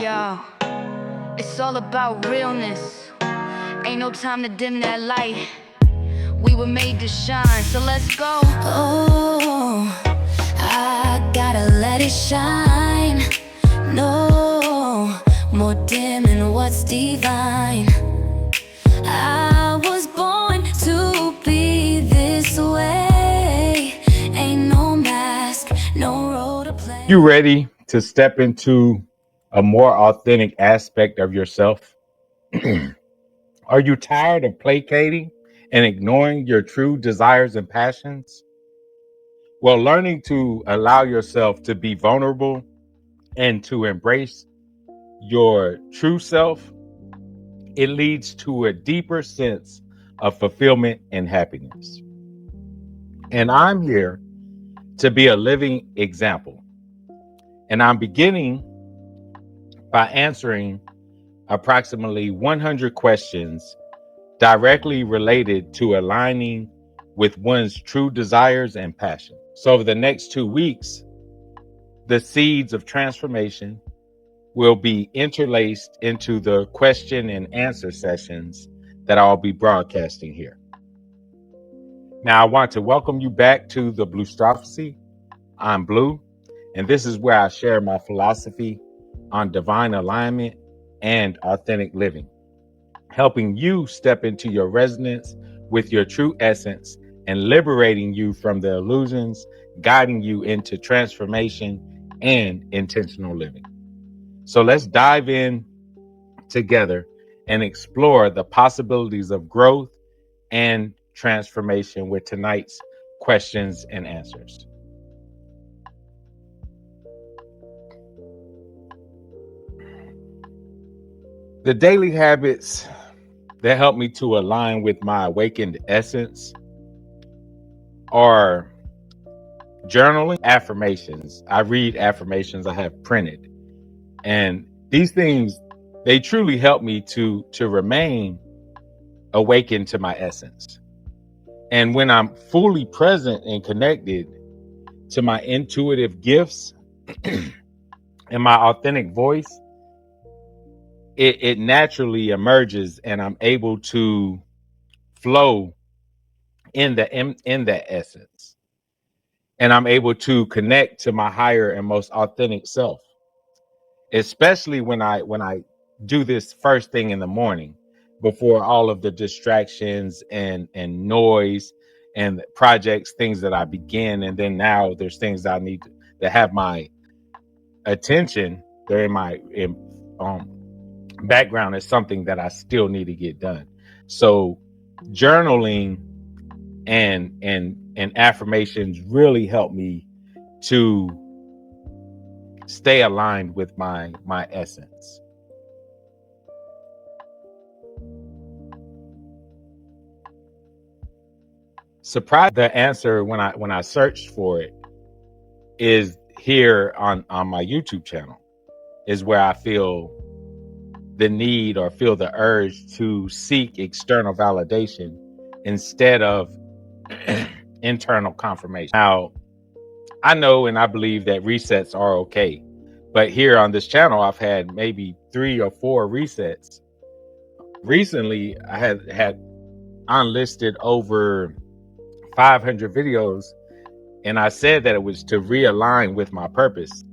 Yo, it's all about realness. Ain't no time to dim that light. We were made to shine, so let's go. Oh, I gotta let it shine. No more dimming what's divine. I was born to be this way. Ain't no mask, no role to play. You ready to step into a more authentic aspect of yourself? Are you tired of placating and ignoring your true desires and passions? Well, learning to allow yourself to be vulnerable and to embrace your true self, it leads to a deeper sense of fulfillment and happiness. And I'm here to be a living example. And I'm beginning by answering approximately 100 questions directly related to aligning with one's true desires and passion. So over the next 2 weeks, the seeds of transformation will be interlaced into the question and answer sessions that I'll be broadcasting here. Now, I want to welcome you back to the Blustrophecy. I'm Blue, and this is where I share my philosophy on divine alignment and authentic living, helping you step into your resonance with your true essence and liberating you from the illusions, guiding you into transformation and intentional living. So let's dive in together and explore the possibilities of growth and transformation with tonight's questions and answers. The daily habits that help me to align with my awakened essence are journaling, affirmations. I read affirmations I have printed. And these things, they truly help me to remain awakened to my essence. And when I'm fully present and connected to my intuitive gifts and my authentic voice, it naturally emerges and I'm able to flow in that essence. And I'm able to connect to my higher and most authentic self, especially when I do this first thing in the morning before all of the distractions and noise and projects, things that I begin. And then now there's things that I need to have my attention. They're in my background is something that I still need to get done. So journaling and affirmations really help me to stay aligned with my essence. Surprise, the answer when I searched for it is here on my YouTube channel, is where I feel the need or feel the urge to seek external validation instead of internal confirmation. Now, I know and I believe that resets are okay, but here on this channel, I've had maybe 3 or 4 resets. Recently, I had unlisted over 500 videos, and I said that it was to realign with my purpose.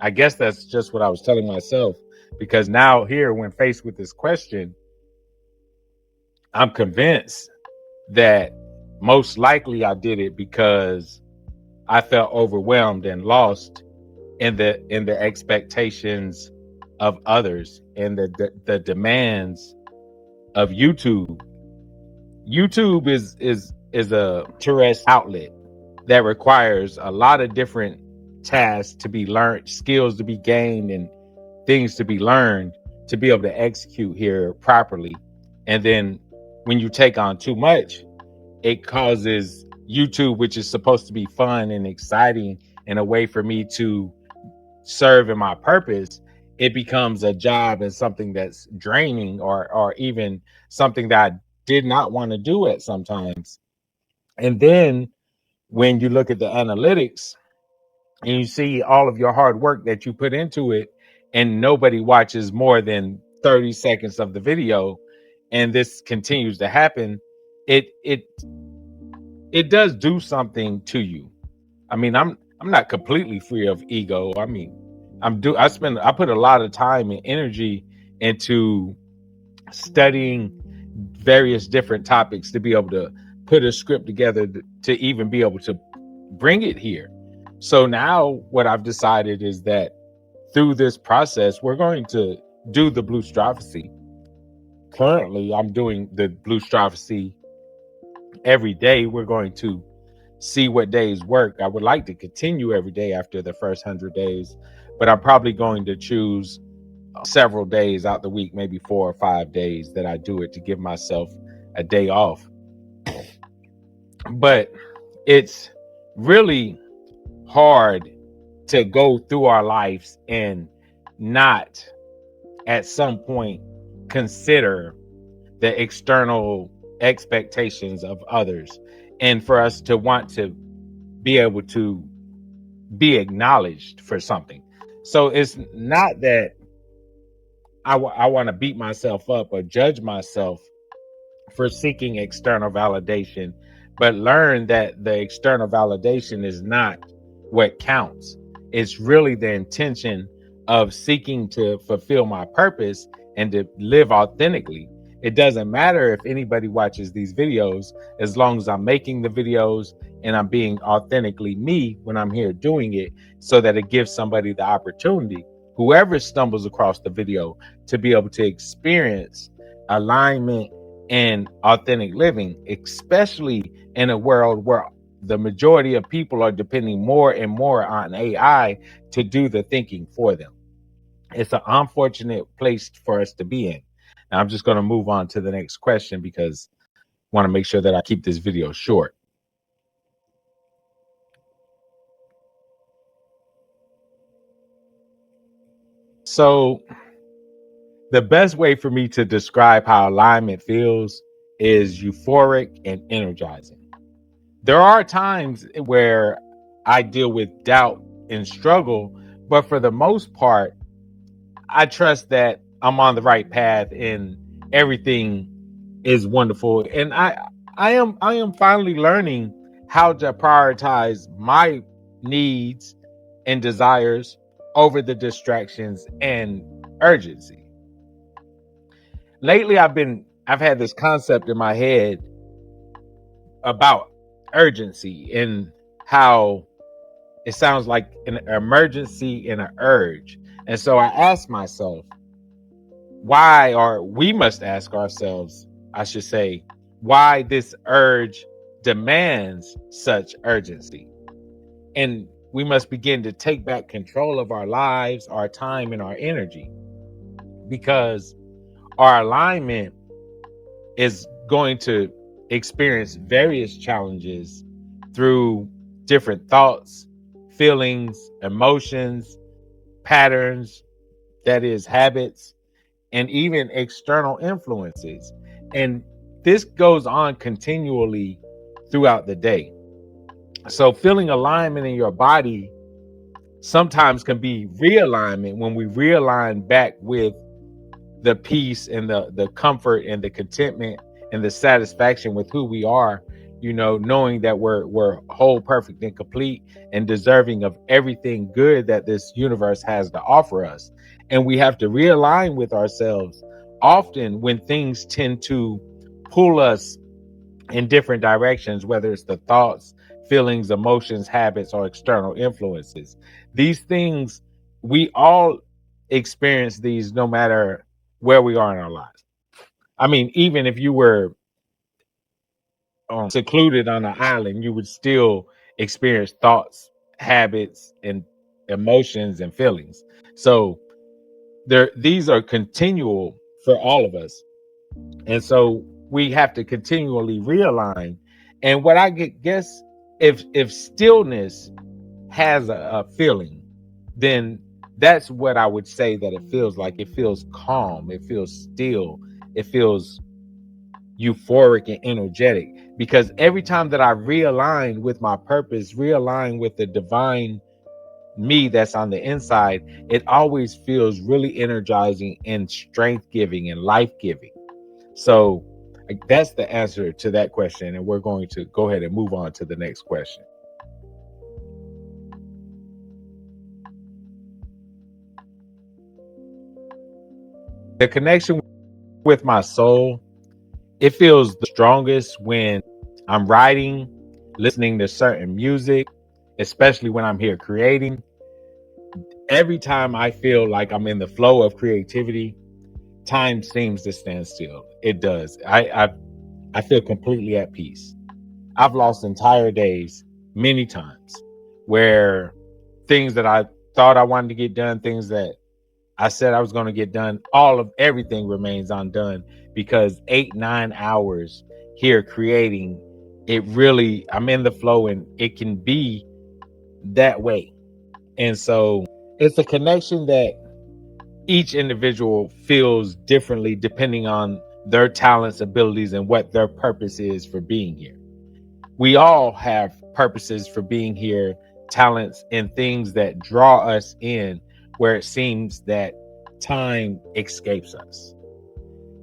I guess that's just what I was telling myself, because now here, when faced with this question, I'm convinced that most likely I did it because I felt overwhelmed and lost in the expectations of others and the demands of YouTube. YouTube is a tourist outlet that requires a lot of different tasks to be learned, skills to be gained, and things to be learned to be able to execute here properly. And then when you take on too much, it causes YouTube, which is supposed to be fun and exciting and a way for me to serve in my purpose, it becomes a job and something that's draining or even something that I did not want to do at sometimes. And then when you look at the analytics and you see all of your hard work that you put into it, and nobody watches more than 30 seconds of the video, and this continues to happen, it does do something to you. I mean, I'm not completely free of ego. I mean, I put a lot of time and energy into studying various different topics to be able to put a script together to even be able to bring it here. So now what I've decided is that through this process, we're going to do the Blustrophecy. Currently, I'm doing the Blustrophecy every day. We're going to see what days work. I would like to continue every day after the first 100 days, but I'm probably going to choose several days out the week, maybe 4 or 5 days that I do it, to give myself a day off. But it's really hard to go through our lives and not at some point consider the external expectations of others, and for us to want to be able to be acknowledged for something. So it's not that I want to beat myself up or judge myself for seeking external validation, but learn that the external validation is not what counts. It's really the intention of seeking to fulfill my purpose and to live authentically. It doesn't matter if anybody watches these videos, as long as I'm making the videos and I'm being authentically me when I'm here doing it, so that it gives somebody the opportunity, whoever stumbles across the video, to be able to experience alignment and authentic living, especially in a world where the majority of people are depending more and more on AI to do the thinking for them. It's an unfortunate place for us to be in. Now, I'm just going to move on to the next question because I want to make sure that I keep this video short. So, the best way for me to describe how alignment feels is euphoric and energizing. There are times where I deal with doubt and struggle, but for the most part, I trust that I'm on the right path and everything is wonderful. And I am finally learning how to prioritize my needs and desires over the distractions and urgency. Lately I've had this concept in my head about urgency and how it sounds like an emergency and an urge. And so I asked myself, why, or we must ask ourselves, I should say, why this urge demands such urgency. And we must begin to take back control of our lives, our time, and our energy, because our alignment is going to experience various challenges through different thoughts, feelings, emotions, patterns, that is, habits, and even external influences. And this goes on continually throughout the day. So, feeling alignment in your body sometimes can be realignment when we realign back with the peace and the comfort and the contentment and the satisfaction with who we are, knowing that we're whole, perfect, and complete, and deserving of everything good that this universe has to offer us. And we have to realign with ourselves often when things tend to pull us in different directions, whether it's the thoughts, feelings, emotions, habits, or external influences. These things, we all experience these no matter where we are in our lives. I mean, even if you were secluded on an island, you would still experience thoughts, habits, and emotions and feelings. So these are continual for all of us. And so we have to continually realign. And what I guess, if stillness has a feeling, then that's what I would say that it feels like. It feels calm, it feels still, it feels euphoric and energetic, because every time that I realign with my purpose, realign with the divine me that's on the inside, it always feels really energizing and strength giving and life giving. So that's the answer to that question. And we're going to go ahead and move on to the next question. The connection with my soul, it feels the strongest when I'm writing, listening to certain music, especially when I'm here creating. Every time I feel like I'm in the flow of creativity, time seems to stand still. It does. I feel completely at peace. I've lost entire days many times where things that I thought I wanted to get done, things that I said I was going to get done, all of everything remains undone because 8-9 hours here creating, it really, I'm in the flow and it can be that way. And so it's a connection that each individual feels differently depending on their talents, abilities, and what their purpose is for being here. We all have purposes for being here, talents, and things that draw us in where it seems that time escapes us.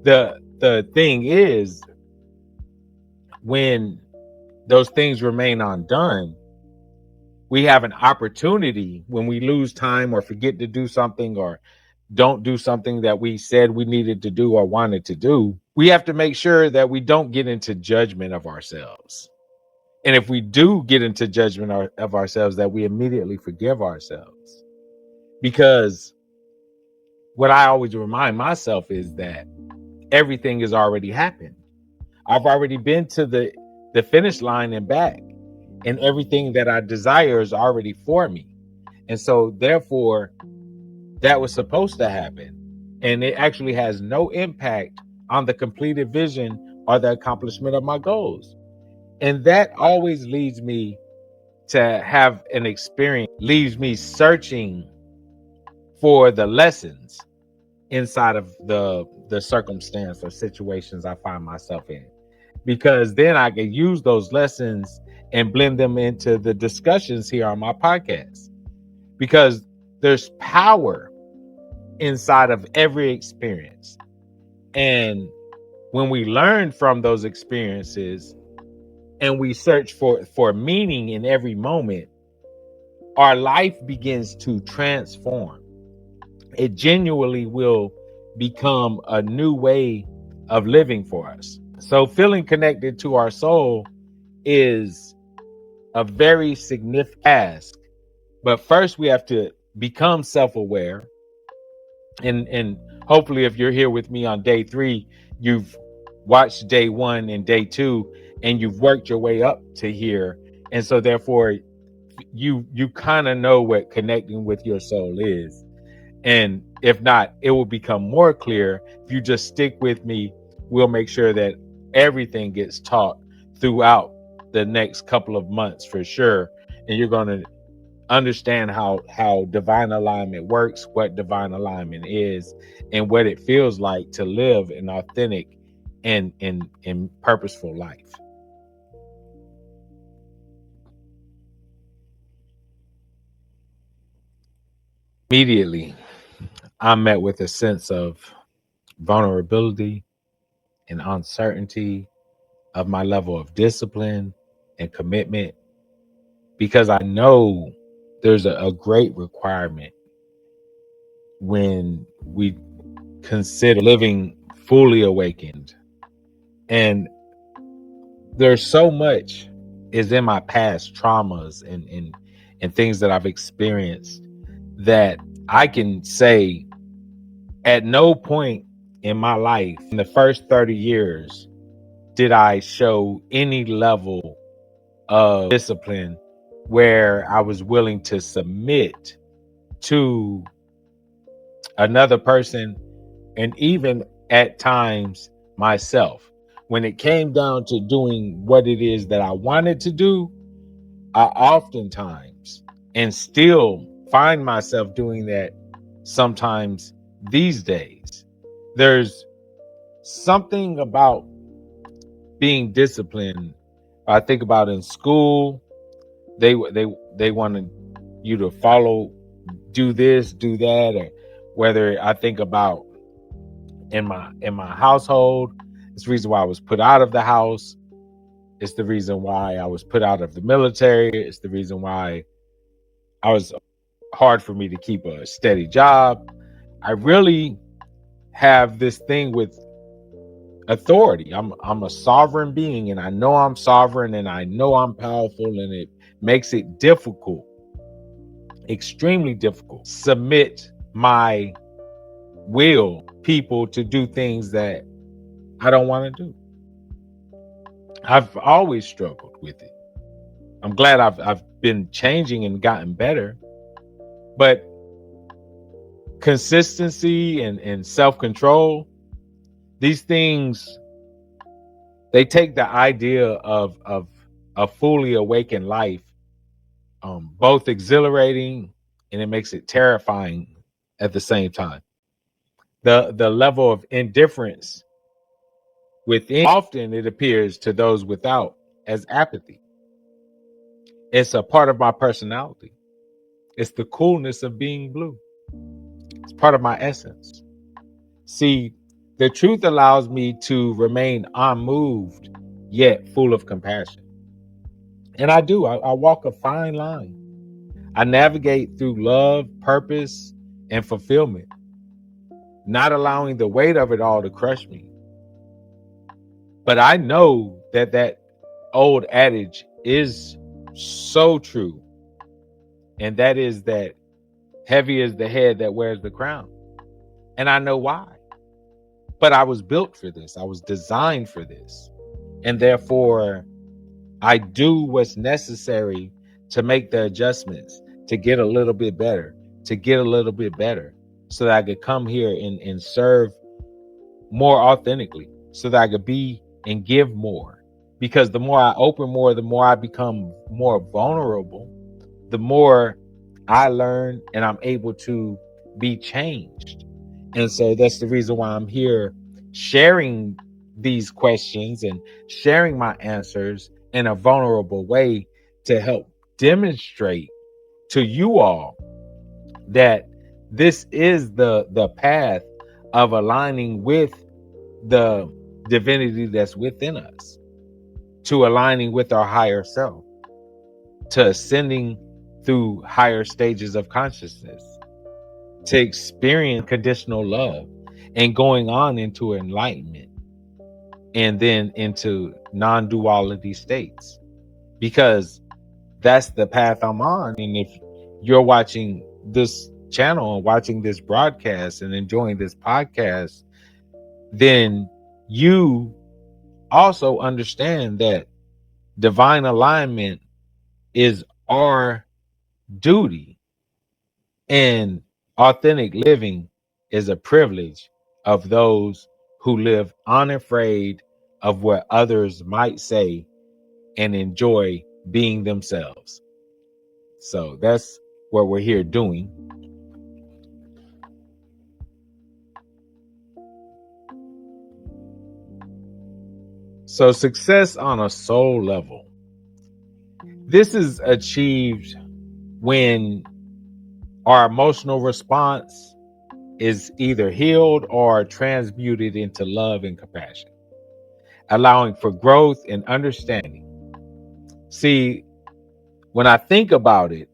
The thing is, when those things remain undone, we have an opportunity when we lose time or forget to do something or don't do something that we said we needed to do or wanted to do. We have to make sure that we don't get into judgment of ourselves. And if we do get into judgment of ourselves, that we immediately forgive ourselves. Because what I always remind myself is that everything has already happened. I've already been to the finish line and back, and everything that I desire is already for me. And so therefore, that was supposed to happen. And it actually has no impact on the completed vision or the accomplishment of my goals. And that always leads me to have an experience, leaves me searching for the lessons inside of the circumstance or situations I find myself in. Because then I can use those lessons and blend them into the discussions here on my podcast. Because there's power inside of every experience. And when we learn from those experiences and we search for meaning in every moment, our life begins to transform. It genuinely will become a new way of living for us. So feeling connected to our soul is a very significant task. But first we have to become self-aware. And hopefully if you're here with me on day 3, you've watched day 1 and day 2 and you've worked your way up to here. And so therefore you kind of know what connecting with your soul is. And if not, it will become more clear if you just stick with me. We'll make sure that everything gets taught throughout the next couple of months for sure. And you're going to understand how divine alignment works, what divine alignment is, and what it feels like to live an authentic and purposeful life. Immediately, I'm met with a sense of vulnerability and uncertainty of my level of discipline and commitment, because I know there's a great requirement when we consider living fully awakened. And there's so much is in my past traumas and things that I've experienced that I can say at no point in my life in the first 30 years did I show any level of discipline where I was willing to submit to another person and even at times myself. When it came down to doing what it is that I wanted to do, I oftentimes and still find myself doing that sometimes these days. There's something about being disciplined. I think about in school, they want you to follow, do this, do that, or whether I think about in my household, it's the reason why I was put out of the house. It's the reason why I was put out of the military. It's the reason why I was hard for me to keep a steady job. I really have this thing with authority. I'm a sovereign being, and I know I'm sovereign, and I know I'm powerful, and it makes it difficult, extremely difficult, submit my will people to do things that I don't want to do. I've always struggled with it. I'm glad I've been changing and gotten better, but consistency and self-control, these things, they take the idea of a fully awakened life, both exhilarating, and it makes it terrifying at the same time. The level of indifference within, often it appears to those without as apathy. It's a part of my personality. It's the coolness of being blue. It's part of my essence. See, the truth allows me to remain unmoved, yet full of compassion. And I do. I walk a fine line. I navigate through love, purpose, and fulfillment, not allowing the weight of it all to crush me. But I know that that old adage is so true. And that is that heavy is the head that wears the crown. And I know why. But I was built for this. I was designed for this. And therefore, I do what's necessary to make the adjustments, to get a little bit better, so that I could come here and serve more authentically, so that I could be and give more. Because the more I open more, the more I become more vulnerable, the more I learn and I'm able to be changed. And so that's the reason why I'm here sharing these questions and sharing my answers in a vulnerable way to help demonstrate to you all that this is the path of aligning with the divinity that's within us, to aligning with our higher self, to ascending through higher stages of consciousness, to experience conditional love, and going on into enlightenment, and then into non-duality states, because that's the path I'm on. And if you're watching this channel and watching this broadcast and enjoying this podcast, then you also understand that divine alignment is our duty, and authentic living is a privilege of those who live unafraid of what others might say and enjoy being themselves. So that's what we're here doing. So success on a soul level, this is achieved when our emotional response is either healed or transmuted into love and compassion, allowing for growth and understanding. See, when I think about it,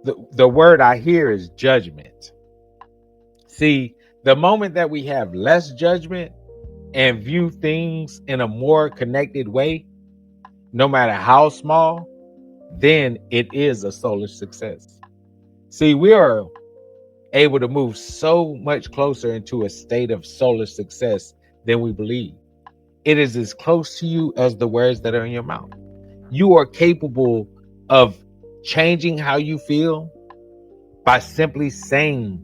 the word I hear is judgment. See, the moment that we have less judgment and view things in a more connected way, no matter how small, then it is a soulish success. See, we are able to move so much closer into a state of soulish success than we believe. It is as close to you as the words that are in your mouth. You are capable of changing how you feel by simply saying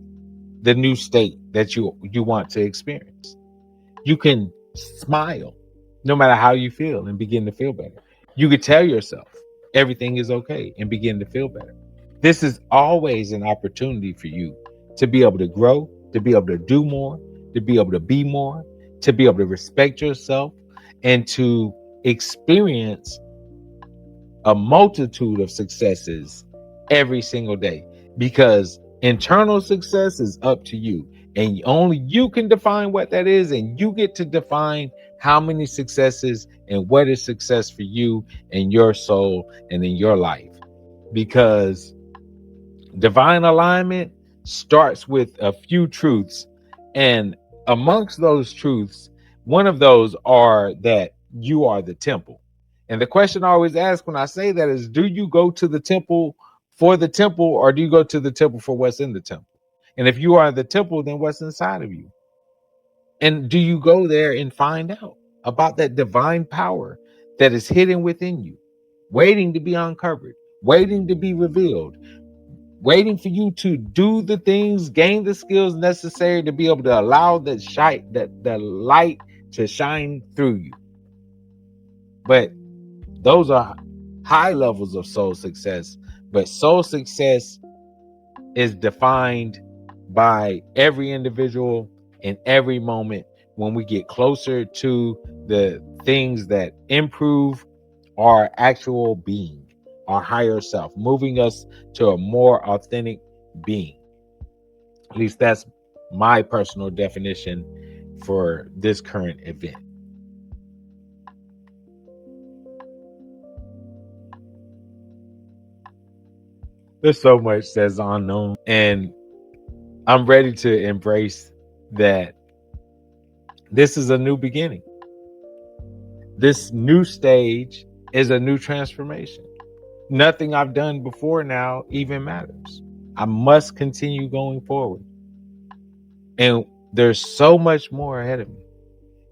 the new state that you want to experience. You can smile no matter how you feel and begin to feel better. You could tell yourself everything is okay and begin to feel better. This is always an opportunity for you to be able to grow, to be able to do more, to be able to be more, to be able to respect yourself, and to experience a multitude of successes every single day, because internal success is up to you, and only you can define what that is, and you get to define how many successes and what is success for you and your soul and in your life. Because divine alignment starts with a few truths, and amongst those truths, one of those are that you are the temple. And the question I always ask when I say that is, do you go to the temple for the temple, or do you go to the temple for what's in the temple? And if you are the temple, then what's inside of you? And do you go there and find out about that divine power that is hidden within you, waiting to be uncovered, waiting to be revealed, waiting for you to do the things, gain the skills necessary to be able to allow that the light to shine through you? But those are high levels of soul success. But soul success is defined by every individual in every moment when we get closer to the things that improve our actual being, our higher self, moving us to a more authentic being. At least that's my personal definition for this current event. There's so much that's unknown, and I'm ready to embrace that this is a new beginning. This new stage is a new transformation. Nothing I've done before now even matters. I must continue going forward. And there's so much more ahead of me.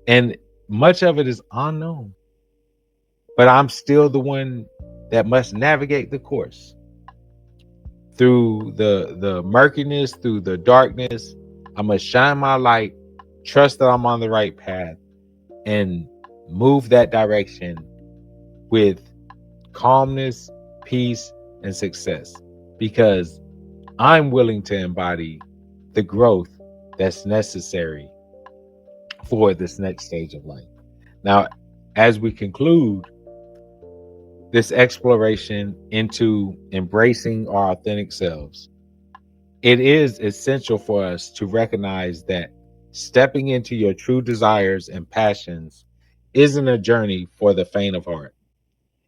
And much of it is unknown. But I'm still the one that must navigate the course. Through the murkiness, through the darkness, I must shine my light, trust that I'm on the right path, and move that direction with calmness, peace, and success, because I'm willing to embody the growth that's necessary for this next stage of life. Now, as we conclude this exploration into embracing our authentic selves, it is essential for us to recognize that stepping into your true desires and passions isn't a journey for the faint of heart.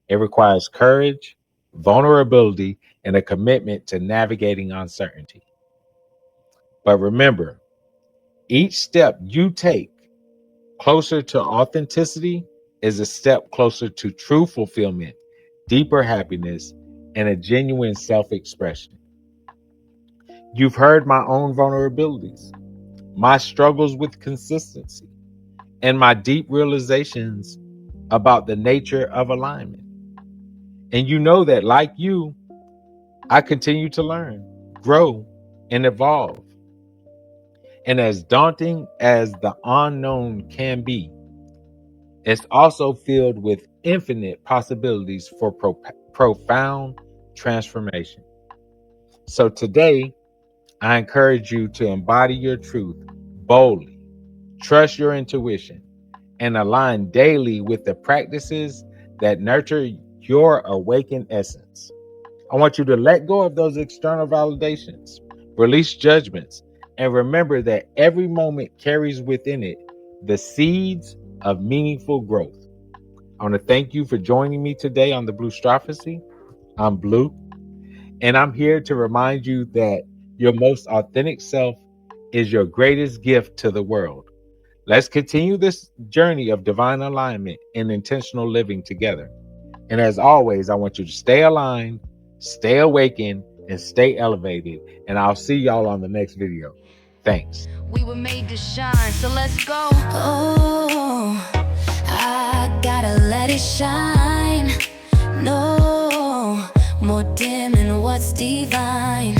It requires courage, vulnerability, and a commitment to navigating uncertainty. But remember, each step you take closer to authenticity is a step closer to true fulfillment, deeper happiness, and a genuine self expression. You've heard my own vulnerabilities, my struggles with consistency, and my deep realizations about the nature of alignment. And you know that, like you, I continue to learn, grow, and evolve. And as daunting as the unknown can be, it's also filled with infinite possibilities for profound transformation. So today, I encourage you to embody your truth boldly, trust your intuition, and align daily with the practices that nurture your awakened essence. I want you to let go of those external validations, release judgments, and remember that every moment carries within it the seeds of meaningful growth. I want to thank you for joining me today on the Blustrophecy. I'm Blue, and I'm here to remind you that your most authentic self is your greatest gift to the world. Let's continue this journey of divine alignment and intentional living together. And as always, I want you to stay aligned, stay awakened, and stay elevated. And I'll see y'all on the next video. Thanks. We were made to shine, so let's go. Oh, I gotta let it shine. No more dimming what's divine.